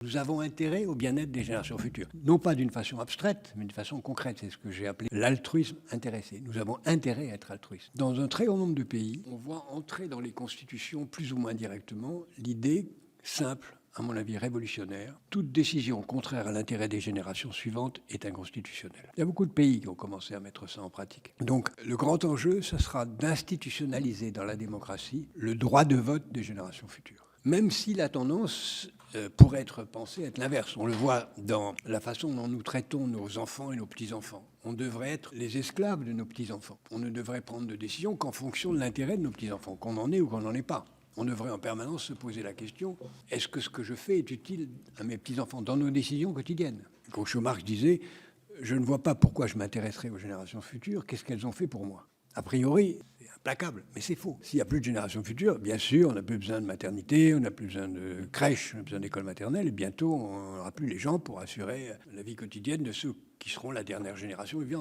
Nous avons intérêt au bien-être des générations futures. Non pas d'une façon abstraite, mais d'une façon concrète. C'est ce que j'ai appelé l'altruisme intéressé. Nous avons intérêt à être altruistes. Dans un très grand nombre de pays, on voit entrer dans les constitutions, plus ou moins directement, l'idée simple, à mon avis révolutionnaire, toute décision contraire à l'intérêt des générations suivantes est inconstitutionnelle. Il y a beaucoup de pays qui ont commencé à mettre ça en pratique. Donc le grand enjeu, ce sera d'institutionnaliser dans la démocratie le droit de vote des générations futures. Même si la tendance pourrait être pensée être l'inverse. On le voit dans la façon dont nous traitons nos enfants et nos petits-enfants. On devrait être les esclaves de nos petits-enfants. On ne devrait prendre de décision qu'en fonction de l'intérêt de nos petits-enfants, qu'on en ait ou qu'on n'en ait pas. On devrait en permanence se poser la question, est-ce que ce que je fais est utile à mes petits-enfants dans nos décisions quotidiennes? Groucho Marx disait, je ne vois pas pourquoi je m'intéresserais aux générations futures, qu'est-ce qu'elles ont fait pour moi? A priori, c'est implacable, mais c'est faux. S'il n'y a plus de générations futures, bien sûr, on n'a plus besoin de maternité, on n'a plus besoin de crèche, on n'a plus besoin d'école maternelle, et bientôt, on n'aura plus les gens pour assurer la vie quotidienne de ceux qui seront la dernière génération vivante.